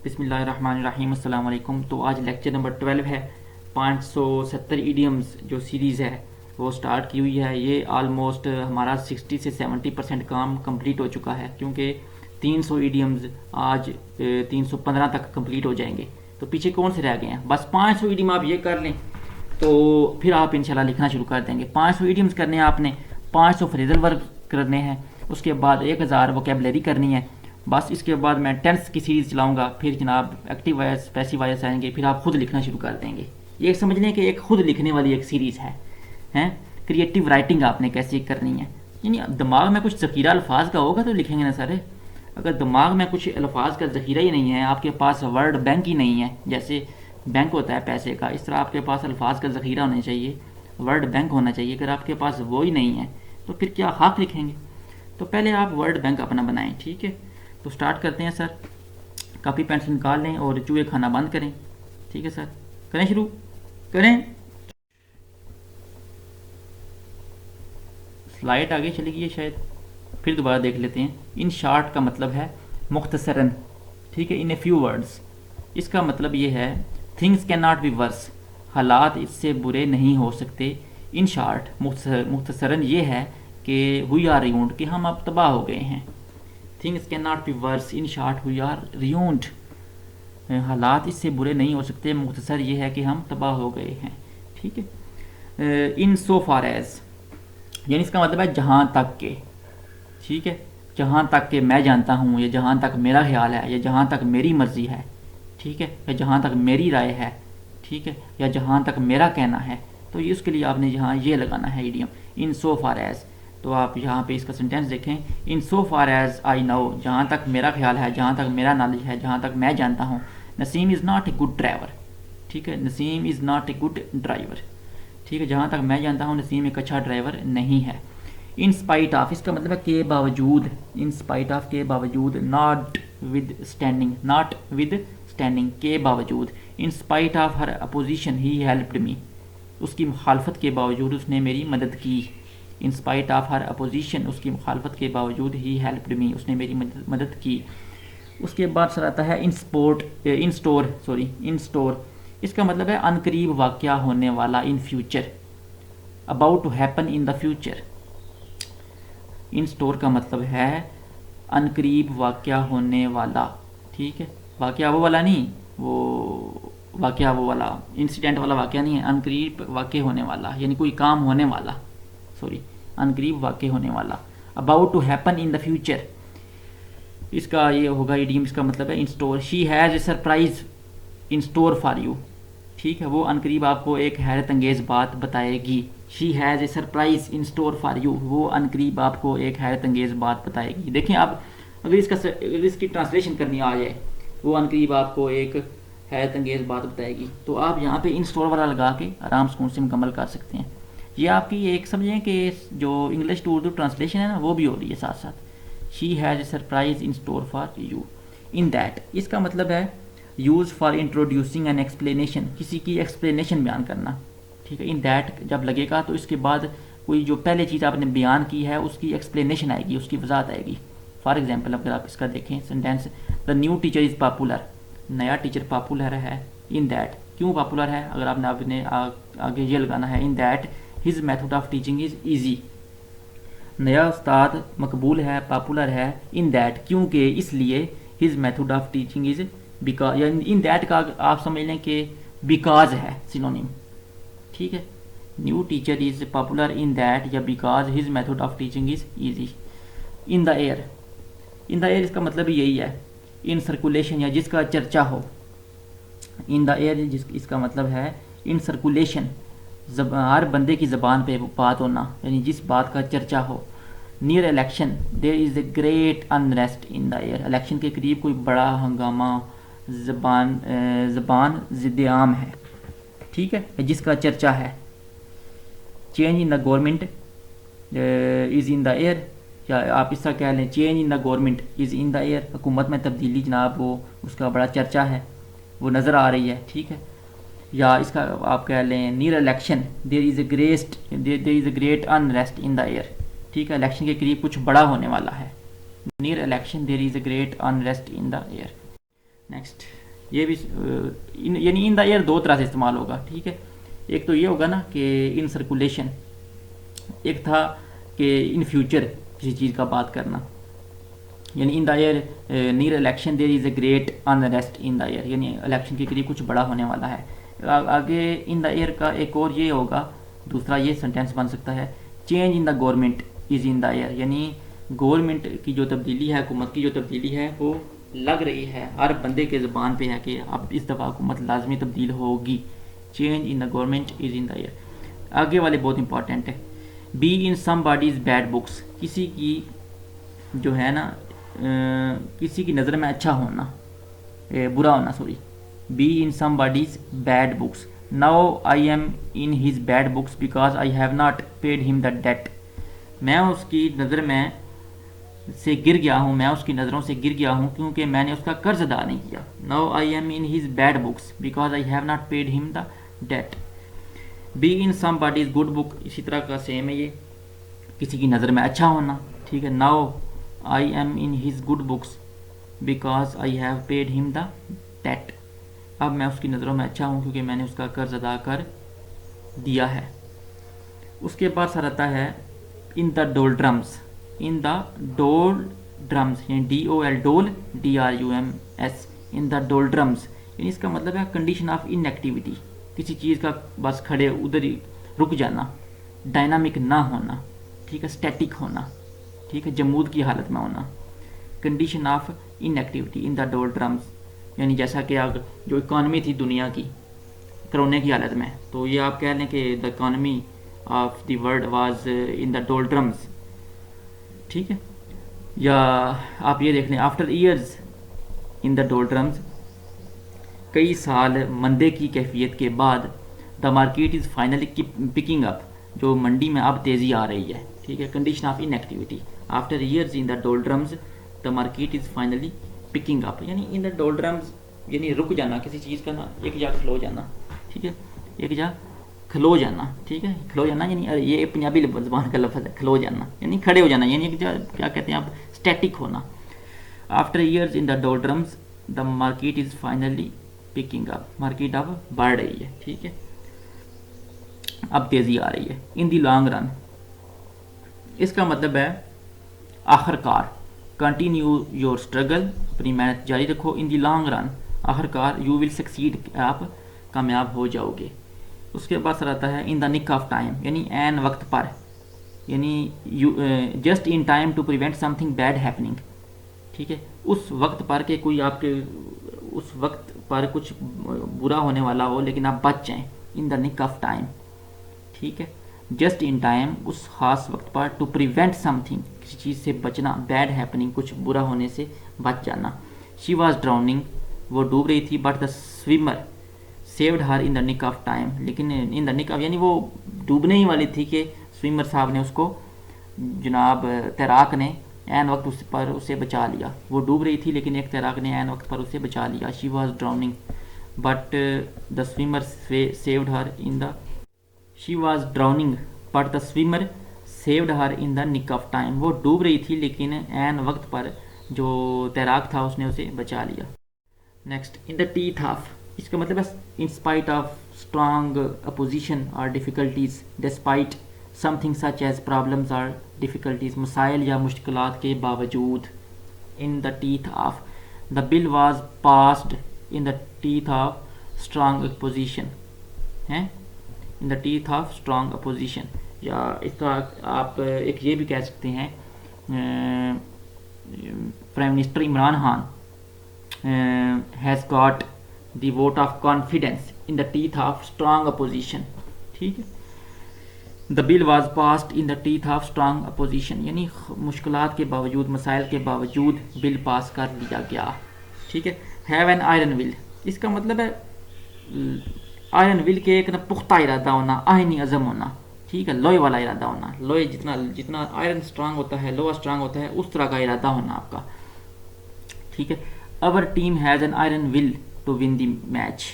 बिस्मिल्लाहिर्रहमानिर्रहीम अस्सलाम वालेकुम। तो आज लेक्चर नंबर 12 है। 570 ईडियम्स जो सीरीज़ है वो स्टार्ट की हुई है। ये आलमोस्ट हमारा 60 से 70% काम कंप्लीट हो चुका है, क्योंकि 300 ईडियम्स आज 315 तक कंप्लीट हो जाएंगे। तो पीछे कौन से रह गए हैं? बस 500 ईडियम आप ये कर लें तो फिर आप इंशाल्लाह लिखना शुरू कर देंगे। 500 ईडियम्स करने हैं आपने, 500 फ्रेजल वर्ब करने हैं, उसके बाद 1000 वोकेबलरी करनी है। बस इसके बाद मैं टेंस की सीरीज़ चलाऊंगा, फिर जनाब एक्टिव वॉइस पैसिव वॉइस आएंगे, फिर आप खुद लिखना शुरू कर देंगे। ये समझ लें कि एक खुद लिखने वाली एक सीरीज़ है। हैं क्रिएटिव राइटिंग आपने कैसे करनी है, यानी दिमाग में कुछ ज़ख़ीरा अल्फाज का होगा तो लिखेंगे ना सर। अगर दिमाग में कुछ अल्फाज का ज़ख़ीरा ही नहीं है, आपके पास वर्ड बैंक ही नहीं है, जैसे बैंक होता है पैसे का, इस तरह आपके पास अल्फाज का ज़ख़ीरा होना चाहिए, वर्ड बैंक होना चाहिए। अगर आपके पास वो ही नहीं है तो फिर क्या खाक लिखेंगे? तो पहले आप वर्ड बैंक अपना बनाएं, ठीक है। तो स्टार्ट करते हैं सर। कापी पेंसिल निकाल लें और चूहे खाना बंद करें, ठीक है सर। करें शुरू करें। स्लाइड आगे चली गई है शायद, फिर दोबारा देख लेते हैं। इन शॉर्ट का मतलब है मुख्तसरन, ठीक है। इन ए फ्यू वर्ड्स इसका मतलब ये है things can not be verse, हालात इससे बुरे नहीं हो सकते। इन शॉर्ट मुख्तसरन ये है कि वी आर रियून्ड, कि हम अब तबाह हो गए हैं। Things can not be worse, in short we are reunited, हालात इससे बुरे नहीं हो सकते। मुख्तसर ये है कि हम तबाह हो गए हैं, ठीक है। इन सो फार एज, यानी इसका मतलब है जहाँ तक के, ठीक है। जहाँ तक के मैं जानता हूँ, या जहाँ तक मेरा ख्याल है, या जहाँ तक मेरी मर्ज़ी है, ठीक है, या जहाँ तक मेरी राय है, ठीक है, या जहाँ तक मेरा कहना है। तो ये उसके लिए आपने यहाँ ये लगाना है इडियम, इन सो फार एज। तो आप यहाँ पे इसका सेंटेंस देखें, इन सो फार एज आई नो, जहाँ तक मेरा ख्याल है, जहाँ तक मेरा नॉलेज है, जहाँ तक मैं जानता हूँ, Naseem is not a good driver, ठीक है। Naseem is not a good driver, ठीक है। जहाँ तक मैं जानता हूँ नसीम एक अच्छा ड्राइवर नहीं है। इन स्पाइट ऑफ, इसका मतलब है के बावजूद, इन स्पाइट ऑफ के बावजूद, not with standing, not with standing के बावजूद। इन spite of her opposition he helped me, उसकी मुखालफत के बावजूद उसने मेरी मदद की। इन स्पाइट ऑफ हर अपोजिशन, उसकी मुखालफत के बावजूद ही हेल्प्ड मी, उसने मेरी मदद की। उसके बाद सर आता है इन स्टोर, इसका मतलब है अनकरीब वाक़या होने वाला, in future, about to happen in the future. In store का मतलब है अनकरीब वाक़या होने वाला, ठीक है। वाक़या वो वाला नहीं, वो वाक़या वो वाला इंसिडेंट वाला वाक़या नहीं है, अनकरीब वाक़या होने वाला, यानी कोई काम होने वाला, सॉरी, अनकरीब वाक़या होने वाला। About to happen in the future, इसका ये होगा इडियम, इसका मतलब है in store. She has a surprise in store for you, ठीक है। वो अनकरीब आपको एक हैरत अंगेज़ बात बताएगी। She has a surprise in store for you, वो अनकरीब आपको एक हैरत अंगेज़ बात बताएगी। देखें आप, अगर इसकी ट्रांसलेशन करनी आ जाए, वो अनकरीब आपको एक हैरत अंगेज़ बात बताएगी, तो आप यहाँ पे इन स्टोर वाला लगा के आराम से मुकम्मल कर सकते हैं। ये आपकी एक समझें कि जो इंग्लिश टू उर्दू ट्रांसलेशन है ना, वो भी हो रही है साथ साथ। She has a surprise in store for you. In that, इसका मतलब है use for introducing an explanation, किसी की एक्सप्लेनेशन बयान करना, ठीक है। इन दैट जब लगेगा तो इसके बाद कोई जो पहले चीज़ आपने बयान की है उसकी एक्सप्लेनेशन आएगी, उसकी वजाहत आएगी। फॉर एग्जांपल अगर आप इसका देखें sentence, the new teacher is popular, नया टीचर पॉपुलर है। इन दैट क्यों पॉपुलर है, अगर आपने आगे ये लगाना है, in that his method of teaching is easy, नया उस्ताद मकबूल है, पॉपुलर है। इन दैट क्योंकि, इसलिए, his method of teaching is because, या इन दैट का आप समझ लें कि बिकॉज है सिनोनिम, ठीक है। New teacher is popular in that या because his method of teaching is easy. In the air, in the air इसका मतलब यही है, इन सर्कुलेशन, या जिसका चर्चा हो। इन द एयर इसका मतलब है इन सर्कुलेशन, हर बंदे की ज़बान पे बात होना, यानी जिस बात का चर्चा हो। Near election there is a great unrest in the air, election के करीब कोई बड़ा हंगामा, ज़बान ज़िद्द-ए-आम है, ठीक है, जिसका चर्चा है। Change in the government is in the air, या आप इसका कह लें change in the government is in the air, हुकूमत में तब्दीली जनाब वो उसका बड़ा चर्चा है, वो नज़र आ रही है, ठीक है। या इसका आप कह लें near election there is a great unrest in the air, ठीक है। इलेक्शन के करीब कुछ बड़ा होने वाला है। Near election there is a great unrest in the air. Next, ये भी यानी इन द एयर दो तरह से इस्तेमाल होगा, ठीक है। एक तो ये होगा ना कि इन सर्कुलेशन, एक था कि इन फ्यूचर किसी चीज़ का बात करना, यानी in the air near election there is a great unrest in the air, यानी इलेक्शन के करीब कुछ बड़ा होने वाला है। आगे इन द एयर का एक और ये होगा, दूसरा ये सेंटेंस बन सकता है, change in the government is in the air, यानी गवर्नमेंट की जो तब्दीली है, हुकूमत की जो तब्दीली है वो लग रही है, हर बंदे के ज़बान पे है कि अब इस दफ़ा हुकूमत लाजमी तब्दील होगी। Change in the government is in the air. आगे वाले बहुत इंपॉर्टेंट है, be in somebody's bad books, किसी की जो है ना किसी की नज़र में अच्छा होना, बुरा होना, sorry, be in somebody's bad books, now I am in his bad books because I have not paid him the debt, मैं उसकी नज़र में से गिर गया हूँ, मैं उसकी नज़रों से गिर गया हूँ क्योंकि मैंने उसका कर्ज अदा नहीं किया। Now I am in his bad books because I have not paid him the debt. Be in somebody's good book, इसी तरह का सेम है ये, किसी की नज़र में अच्छा होना, ठीक है। Now I am in his good books because I have paid him the debt, अब मैं उसकी नज़रों में अच्छा हूँ क्योंकि मैंने उसका कर्ज अदा कर दिया है। उसके बाद सर आता है इन द डोलड्रम्स, इन द डोलड्रम्स, यानी DOL डोल DRUMS, इन द डोलड्रम्स, यानी इसका मतलब है कंडीशन ऑफ इनएक्टिविटी, किसी चीज़ का बस खड़े उधर ही रुक जाना, डायनामिक ना होना, ठीक है, स्टैटिक होना, ठीक है, जमूद की हालत में होना, condition of inactivity in the डोलड्रम्स, यानी जैसा कि अगर जो इकॉनमी थी दुनिया की कोरोना की हालत में, तो ये आप कह लें कि the economy of the world was in the डोलड्रम्स, ठीक है। या आप ये देख लें, आफ्टर ईयर्स इन द डोलड्रम्स, कई साल मंदे की कैफियत के बाद, the market is finally picking up, जो मंडी में अब तेज़ी आ रही है, ठीक है, condition of inactivity after years in the डोलड्रम्स, the market is finally picking up, यानी इन द डोलड्रम्स यानी रुक जाना किसी चीज़ का ना, एक जगह खलो जाना, ठीक है, एक जगह खलो जाना, ठीक है, खलो जाना यानी ये पंजाबी ज़बान का लफ्ज़ है, खलो जाना यानी खड़े हो जाना, यानी क्या कहते हैं आप, स्टैटिक होना। After years in the डोलड्रम्स the market is finally picking up, market अब बढ़ रही है, ठीक है, अब तेज़ी आ रही है। इन द लॉन्ग रन, इसका मतलब है आखिरकार, कंटिन्यू योर स्ट्रगल, अपनी मेहनत जारी रखो, इन द लॉन्ग रन, आखिरकार यू विल सक्सीड, आप कामयाब हो जाओगे। उसके बाद सर आता है in the nick of time, यानी एन वक्त पर, यानी you just in time to prevent something bad happening, ठीक है, उस वक्त पर के कोई आपके उस वक्त पर कुछ बुरा होने वाला हो लेकिन आप बच जाएं, in the nick of time, ठीक है, जस्ट इन टाइम, उस खास वक्त पर, टू प्रिवेंट समथिंग, किसी चीज़ से बचना, बैड हैपनिंग, कुछ बुरा होने से बच जाना। शी वॉज ड्राउनिंग, वो डूब रही थी, but the swimmer saved her in the nick of time, लेकिन इन द निक ऑफ यानी वो डूबने ही वाली थी कि स्विमर साहब ने उसको, जनाब तैराक ने ऐन वक्त उस पर उसे बचा लिया, वो डूब रही थी लेकिन एक तैराक ने ऐन वक्त पर उसे बचा लिया। She was drowning but the swimmer saved her in the, she was drowning but the swimmer saved her in the nick of time, वो डूब रही थी लेकिन ऐन वक्त पर जो तैराक था उसने उसे बचा लिया। Next, in the teeth of, इसका मतलब है in spite of strong opposition और difficulties, despite something such as problems और डिफ़िकल्टीज, मसाइल या मुश्किलात के बावजूद। In the teeth of, the bill was passed in the teeth of strong opposition, हैं, in the teeth of strong opposition, या इसका आप एक ये भी कह सकते हैं, prime minister Imran Khan has got the vote of confidence in the teeth of strong opposition, ठीक है। The bill was passed in the teeth of strong opposition, यानी मुश्किलात के बावजूद, मसाइल के बावजूद बिल पास कर लिया गया, ठीक है। हैव एन आयरन विल, इसका मतलब है आयरन विल के एक ना पुख्ता इरादा होना, आयनी अज़म होना, ठीक है, लोहे वाला इरादा होना, लोहे जितना जितना आयरन स्ट्रांग होता है, लोहा स्ट्रांग होता है, उस तरह का इरादा होना आपका, ठीक है। Our team has an iron will to win the match,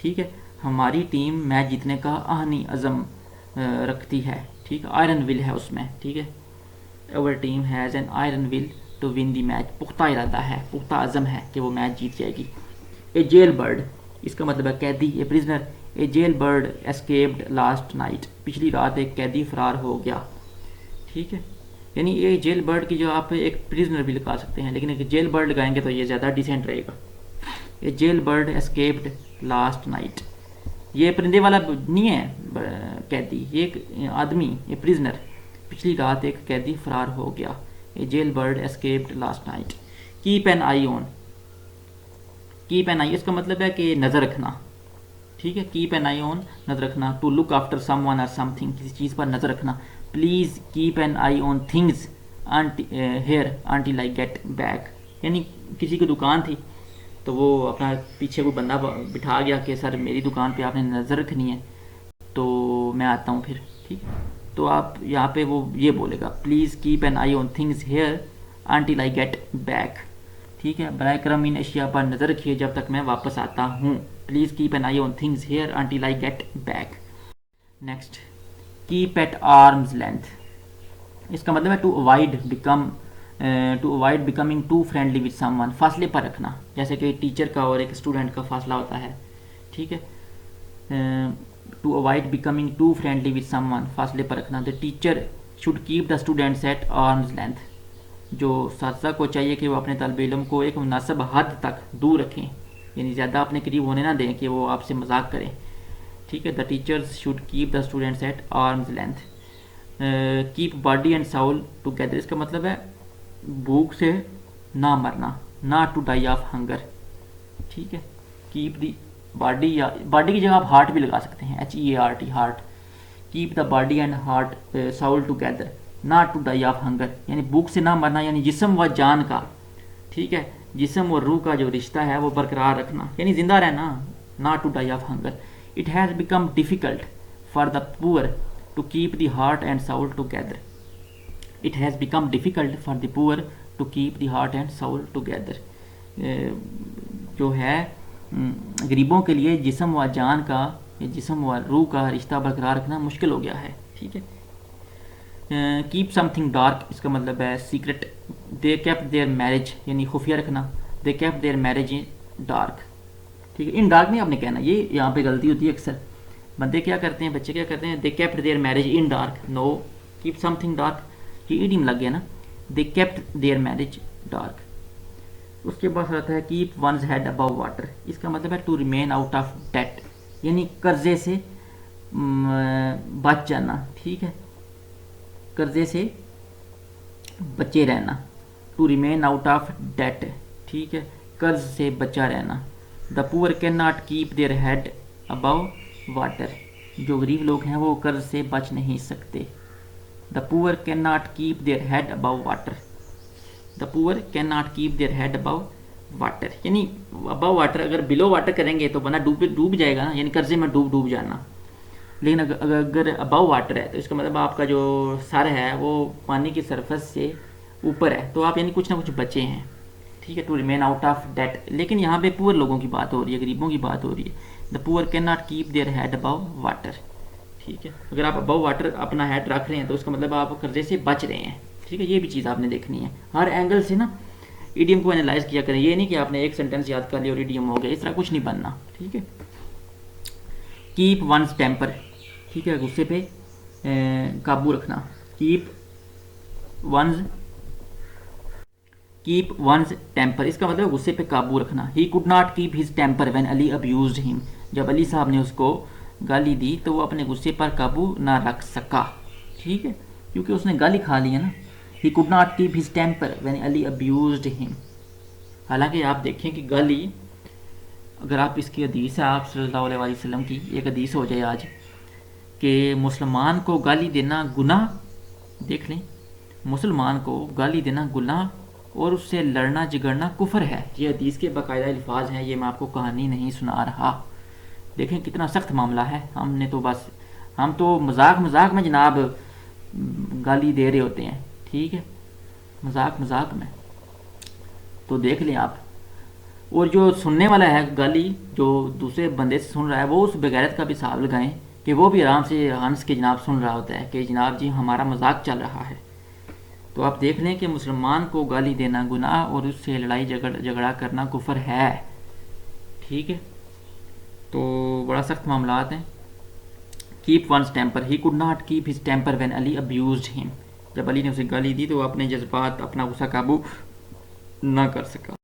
ठीक है, हमारी टीम मैच जीतने का आहनी अज़म रखती है, ठीक है, आयरन विल है उसमें, ठीक है। Our team has an iron will to win the match, पुख्ता इरादा है, पुख्ता अज़म है कि वो मैच जीत जाएगी। ए जेल बर्ड, इसका मतलब है कैदी, a prisoner. A jail bird escaped last night, पिछली रात एक कैदी फरार हो गया। ठीक है, यानी ये जेल बर्ड की जो आप एक प्रिजनर भी लगा सकते हैं, लेकिन एक जेल बर्ड लगाएंगे तो ये ज़्यादा डिसेंट रहेगा। A jail bird escaped last night, ये परिंदे वाला नहीं है कैदी, ये एक आदमी, ये प्रिजनर, पिछली रात एक कैदी फरार हो गया। A jail bird escaped last night. Keep an eye on, keep an eye इसका मतलब है कि नज़र रखना। ठीक है, कीप एन आई ऑन, नज़र रखना। टू लुक आफ्टर समवन और समथिंग, किसी चीज़ पर नज़र रखना। Please keep an eye on things here until I get back, यानी किसी की दुकान थी तो वो अपना पीछे कोई बंदा बिठा गया कि सर मेरी दुकान पे आपने नज़र रखनी है तो मैं आता हूँ फिर। ठीक, तो आप यहाँ पे वो ये बोलेगा please keep an eye on things here until I get back. ठीक है, बराए करम इन अशिया पर नज़र रखिए जब तक मैं वापस आता हूँ। Please keep an eye on things here until I get back. Next, keep at arm's length, इसका मतलब है to avoid becoming too friendly with someone, फासले पर रखना, जैसे कि टीचर का और एक स्टूडेंट का फासला होता है। ठीक है, to avoid becoming too friendly with someone, फासले पर रखना। The teacher should keep the students at arm's length, जो साथी को चाहिए कि वो अपने तलब इल्म को एक मुनासिब हद तक दूर रखें, यानी ज़्यादा अपने करीब होने ना दें कि वो आपसे मजाक करें। ठीक है, the teachers should keep the students at arm's length. Keep body and soul together, इसका मतलब है भूख से ना मरना, ना टू डाई ऑफ हंगर। ठीक है, कीप दी बॉडी, या बॉडी की जगह आप हार्ट भी लगा सकते हैं, HEART, heart. Keep the body and heart soul together, ना टू डाई ऑफ हंगर, यानी भूख से ना मरना, यानी जिस्म व जान का, ठीक है, जिस्म और रूह का जो रिश्ता है वो बरकरार रखना, यानी जिंदा रहना, ना to die of hunger. It has become difficult for the poor to keep the heart and soul together. It has become difficult for the poor to keep the heart and soul together, जो है गरीबों के लिए जिस्म व जान का, जिस्म व रूह का रिश्ता बरकरार रखना मुश्किल हो गया है। ठीक है, कीप समथिंग डार्क, इसका मतलब है secret. They kept their marriage, यानी खुफिया रखना। दे kept their marriage in dark. ठीक है, इन डार्क नहीं आपने कहना, ये यहाँ पे गलती होती है अक्सर। बंदे क्या करते हैं, बच्चे क्या करते हैं, they kept their marriage in dark. No, keep something dark, ये इडियम लग गया ना, they kept their marriage dark. उसके बाद आता है keep one's head above water, इसका मतलब है to remain out of debt, यानी कर्जे से बच जाना। ठीक है, कर्जे से बचे रहना, to remain out of debt. ठीक है, कर्ज से बचा रहना। The poor can not keep their head above water, जो गरीब लोग हैं वो कर्ज से बच नहीं सकते। The poor can not keep their head above water. The poor can not keep their head above water, यानी अबव वाटर, अगर बिलो वाटर करेंगे तो बंदा डूब जाएगा ना, यानी कर्जे में डूब जाना। लेकिन अगर अबव वाटर है तो इसका मतलब आपका जो सर है वो पानी की सरफेस से ऊपर है, तो आप यानी कुछ ना कुछ बचे हैं। ठीक है, to remain out of debt. लेकिन यहाँ पे पुअर लोगों की बात हो रही है, गरीबों की बात हो रही है। The poor can not keep their head above water. ठीक है, अगर आप अबव वाटर अपना हेड रख रहे हैं तो उसका मतलब आप कर्जे से बच रहे हैं। ठीक है, ये भी चीज़ आपने देखनी है, हर एंगल से ना इडियम को एनालाइज किया करें। ये नहीं कि आपने एक सेंटेंस याद कर लिया और इडियम हो गया, इस तरह कुछ नहीं बनना। ठीक है, कीप वंस टेम्पर, ठीक है, गुस्से पे काबू रखना। कीप वंस टेम्पर, इसका मतलब गुस्से पे काबू रखना। He could not keep his temper when Ali abused him, जब अली साहब ने उसको गाली दी तो वो अपने गुस्से पर काबू ना रख सका। ठीक है, क्योंकि उसने गाली खा ली है ना। He could not keep his temper when Ali abused him. हालांकि आप देखें कि गाली, अगर आप इसकी हदीस है आप सल्लल्लाहु अलैहि वसल्लम की एक हदीस हो जाए आज कि मुसलमान को गाली देना गुनाह, देख लें, मुसलमान को गाली देना गुनाह और उससे लड़ना झगड़ना कुफर है। ये हदीस के बाकायदा अल्फाज हैं, ये मैं आपको कहानी नहीं सुना रहा। देखें कितना सख्त मामला है। हम तो मजाक में जनाब गाली दे रहे होते हैं। ठीक है, मजाक में, तो देख लें आप। और जो सुनने वाला है गाली, जो दूसरे बंदे से सुन रहा है, वो उस बेगैरत का भी हिसाब लगाएं कि वो भी आराम से हंस के जनाब सुन रहा होता है कि जनाब जी हमारा मजाक चल रहा है। तो आप देख लें कि मुसलमान को गाली देना गुनाह और उससे लड़ाई झगड़ा करना कुफर है। ठीक है, तो बड़ा सख्त मामलात हैं। Keep one's temper, he could not keep his temper when Ali abused him, जब अली ने उसे गाली दी तो वो अपने जज्बात, अपना गुस्सा काबू ना कर सका।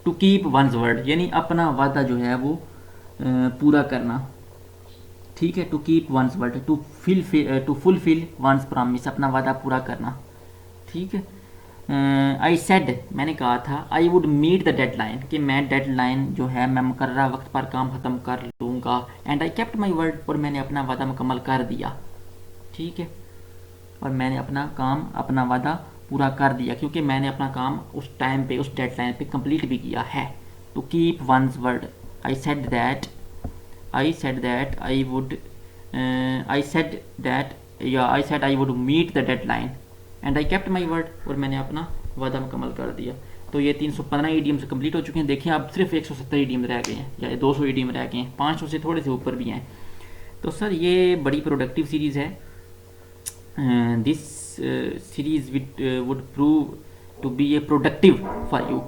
टू कीप वंस वर्ड, यानी अपना वादा जो है वो पूरा करना। ठीक है, to keep one's word, to fulfil one's promise, अपना वादा पूरा करना। ठीक है, आई सेड, मैंने कहा था, I would meet the deadline, कि मैं डेडलाइन जो है मैं मुकर्ररा वक्त पर काम ख़त्म कर लूँगा। And I kept my word, और मैंने अपना वादा मुकम्मल कर दिया। ठीक है, और मैंने अपना काम, अपना वादा पूरा कर दिया, क्योंकि मैंने अपना काम उस टाइम पे, उस डेडलाइन पे कंप्लीट भी किया है। To keep one's word, I said that I would meet the deadline and I kept my word, और मैंने अपना वादा मुकम्मल कर दिया। तो ये 315 ईडियम्स कंप्लीट हो चुके हैं। देखिए अब सिर्फ 170 ईडियम रह गए हैं, या 200 ईडियम रह गए हैं, 500 से थोड़े से ऊपर भी हैं। तो सर ये बड़ी प्रोडक्टिव सीरीज़ है। This series would prove to be a productive for you.